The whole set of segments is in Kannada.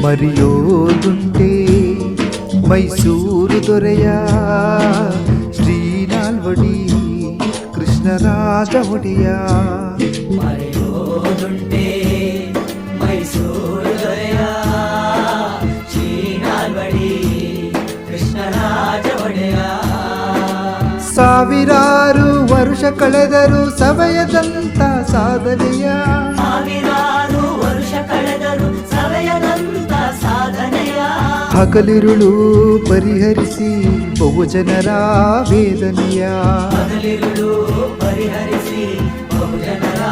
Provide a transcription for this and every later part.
ಮರೆಯೋದುಂಟೆ ಮೈಸೂರು ದೊರೆಯ ಶ್ರೀ ನಾಲ್ವಡಿ ಕೃಷ್ಣರಾಜ ಒಡೆಯ. ಮರೆಯೋದುಂಟೆ ಮೈಸೂರು ದೊರೆಯ ಶ್ರೀ ನಾಲ್ವಡಿ ಕೃಷ್ಣರಾಜ ಒಡೆಯ. ಸಾವಿರಾರು ವರುಷ ಕಳೆದರೂ ಸವೆಯದಂತ ಸಾಧನೆಯ, ಸಾವಿರಾರು ವರುಷ ಕಳೆದರೂ ಸವೆಯದಂತ ಸಾಧನೆಯ. ಹಗಲಿರುಳು ಪರಿಹರಿಸಿ ಬಹುಜನರ ವೇದನೆಯ, ಹಗಲಿರುಳು ಪರಿಹರಿಸಿ ಬಹುಜನರ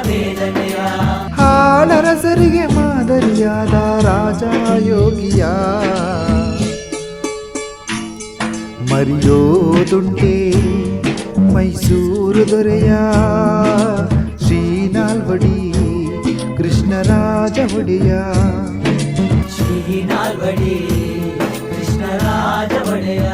ವೇದನೆಯ. ಹಾಳರಸರಿಗೆ ಮಾದರಿಯಾದ ರಾಜ ಯೋಗಿಯ. ಮರೆಯೋದುಂಟೆ ಮೈಸೂರು ದೊರೆಯ ಶ್ರೀ ನಾಲ್ವಡಿ ಕೃಷ್ಣರಾಜ ಒಡೆಯ. ಶ್ರೀ ನಾಲ್ವಡಿ ಕೃಷ್ಣರಾಜ ಒಡೆಯ.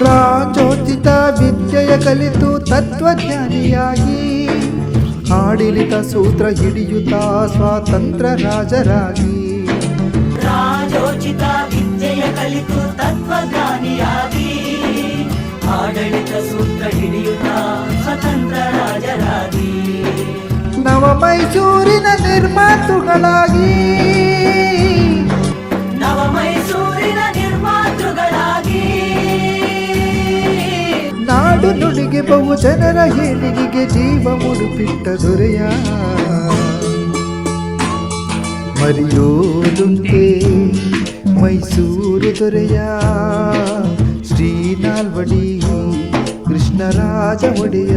ರಾಜೋಚಿತ ವಿದ್ಯೆಯ ಕಲಿತು ತತ್ವಜ್ಞಾನಿಯಾಗಿ, ಆಡಳಿತ ಸೂತ್ರ ಹಿಡಿಯುತ್ತಾ ಸ್ವಾತಂತ್ರ್ಯ ರಾಜರಾಗಿ. ರಾಜೋಚಿತ ವಿದ್ಯೆಯ ಕಲಿತು ತತ್ವಜ್ಞಾನಿಯಾಗಿ, ಆಡಳಿತ ಸೂತ್ರ ಹಿಡಿಯುತ್ತಾ ಸ್ವತಂತ್ರ ರಾಜರಾಗಿ. ನವ ಮೈಸೂರಿನ ನಿರ್ಮಾತೃಗಳಾಗಿ, ನವ ಮೈಸೂರಿನ ನಿರ್ಮಾತೃಗಳಾಗಿ. ನಾಡು ನುಡಿಗೆ ಬಹುಜನರ ಏಳಿಗೆಗೆ ಜೀವ ಮುಡುಪಿಟ್ಟ ದೊರೆಯ. ಮರೆಯೋದುಂಟೆ ಮೈಸೂರು ದೊರೆಯ ಶ್ರೀ ನಾಲ್ವಡಿ ಕೃಷ್ಣರಾಜ ಒಡೆಯ.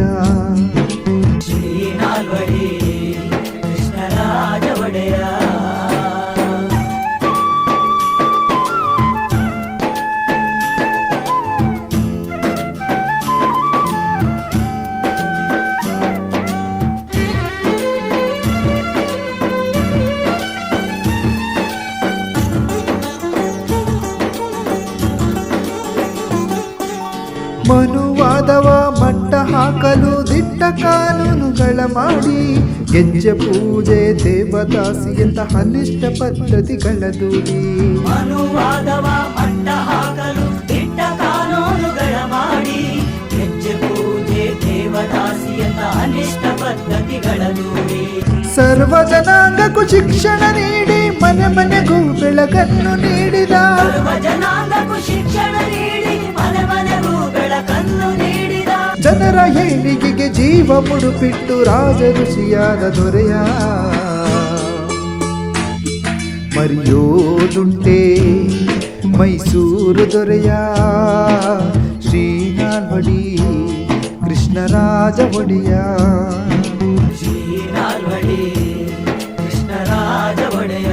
ಶ್ರೀ ನಾಲ್ವಡಿ ಕೃಷ್ಣರಾಜ ಒಡೆಯ. ಮನುವಾದವ ಮಟ್ಟ ಹಾಕಲು ದಿಟ್ಟ ಕಾನೂನುಗಳ ಮಾಡಿ, ಗೆಜ್ಜೆ ಪೂಜೆ ದೇವದಾಸಿಯಂತ ಅನಿಷ್ಟ ಪದ್ಧತಿಗಳ ದೂರಿ. ಮನುವಾದವ ಮಟ್ಟ ಹಾಕಲು ದಿಟ್ಟ ಕಾನೂನುಗಳ ಮಾಡಿ, ಗೆಜ್ಜೆ ಪೂಜೆ ದೇವದಾಸಿಯಂತ ಅನಿಷ್ಟ ಪದ್ಧತಿಗಳ ದೂರಿ. ಸರ್ವ ಜನಾಂಗಕ್ಕೂ ಶಿಕ್ಷಣ ನೀಡಿ ಮನೆ ಮನೆಗೂ ಬೆಳಕನ್ನು ನೀಡಿದ, ಸರ್ವ ಜನಾಂಗಕ್ಕೂ ಶಿಕ್ಷಣ ನೀಡಿ ಮನೆ ಮನೆಗೂ ಬೆಳಕನ್ನು ನೀಡಿದ. ಜನರ ಏಳಿಗೆಗೆ ಜೀವ ಮುಡುಪಿಟ್ಟು ರಾಜ ಋಷಿಯಾದ ದೊರೆಯ. ಮರೆಯೋದುಂಟೆ ಮೈಸೂರು ದೊರೆಯ ಶ್ರೀ ನಾಲ್ವಡಿ ಕೃಷ್ಣರಾಜ ಒಡೆಯ. ಶ್ರೀ ನಾಲ್ವಡಿ ಕೃಷ್ಣರಾಜ ಒಡೆಯ.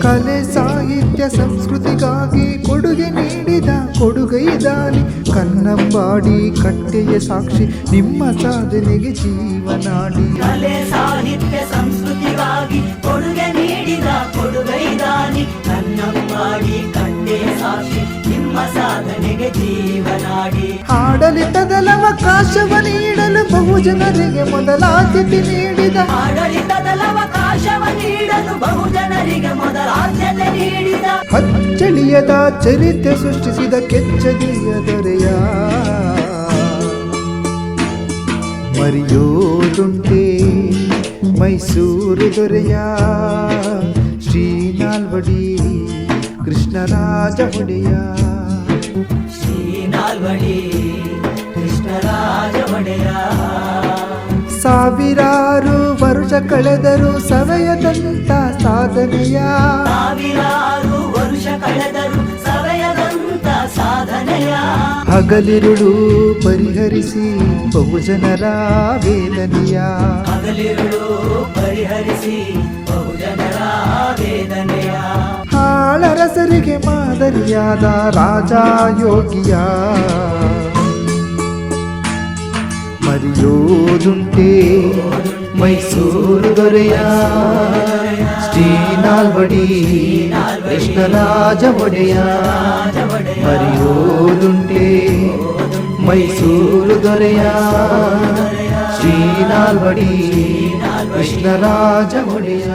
ಕಲೆ ಸಾಹಿತ್ಯ ಸಂಸ್ಕೃತಿಗಾಗಿ ಕೊಡುಗೆ ನೀಡಿದ ಕೊಡುಗೈದಾನಿ. ಕನ್ನಂಬಾಡಿ ಕಟ್ಟೆಯ ಸಾಕ್ಷಿ ನಿಮ್ಮ ಸಾಧನೆಗೆ ಜೀವನಾಡಿ. ಕಲೆ ಸಾಹಿತ್ಯ ಸಂಸ್ಕೃತಿಗಾಗಿ ಕೊಡುಗೆ ನೀಡಿದ ಕೊಡುಗೈದಾನಿ. ಕನ್ನಂಬಾಡಿ ಕಟ್ಟೆಯ ಸಾಕ್ಷಿ ನಿಮ್ಮ ಸಾಧನೆಗೆ ಜೀವನಾಡಿ. ಆಡಳಿತದಲ್ಲವಕಾಶವ ನೀಡಲು ಬಹುಜನರಿಗೆ ಮೊದಲ ಆದ್ಯತೆ ನೀಡಿದ, ಆಡಳಿತದಲ್ಲವಕಾಶವ ನೀಡಲು ಬಹುಜನರಿಗೆ ಮೊದಲ ಆದ್ಯತೆ ನೀಡಿದ. ಅಚ್ಚಳಿಯದ ಚರಿತ್ರೆ ಸೃಷ್ಟಿಸಿದ ಕೆಚ್ಚದಿಯ ದೊರೆಯ. ಮರೆಯೋದುಂಟೆ ಮೈಸೂರು ದೊರೆಯ ಶ್ರೀ ನಾಲ್ವಡಿ ಕೃಷ್ಣರಾಜ ಒಡೆಯ. ಶ್ರೀ ನಾಲ್ವಡಿ ಕೃಷ್ಣರಾಜ ಒಡೆಯ. ಸಾವಿರಾರು ವರುಷ ಕಳೆದರೂ ಸವೆಯದಂತ ಸಾಧನೆಯ, ಸಾವಿರಾರು ವರುಷ ಕಳೆದರು ಸಾಧನೆಯ ಹಗಲಿರುಳು ಪರಿಹರಿಸಿ ಬಹುಜನರ ವೇದನೆಯ ಹಗಲಿರುಳು ಪರಿಹರಿಸಿ ಬಹುಜನರ ವೇದನೆಯ ಹಾಳರಸರಿಗೆ ಮಾದರಿಯಾದ ರಾಜ ಯೋಗಿಯ ಮರೆಯೋದುಂಟೆ ಮೈಸೂರು ದೊರೆಯ ಶ್ರೀನಾಲ್ವಡಿ ಕೃಷ್ಣರಾಜ ಒಡೆಯ ಮರೆಯೋದುಂಟೆ ಮೈಸೂರು ದೊರೆಯ ಶ್ರೀನಾಲ್ವಡಿ ಕೃಷ್ಣರಾಜ ಒಡೆಯ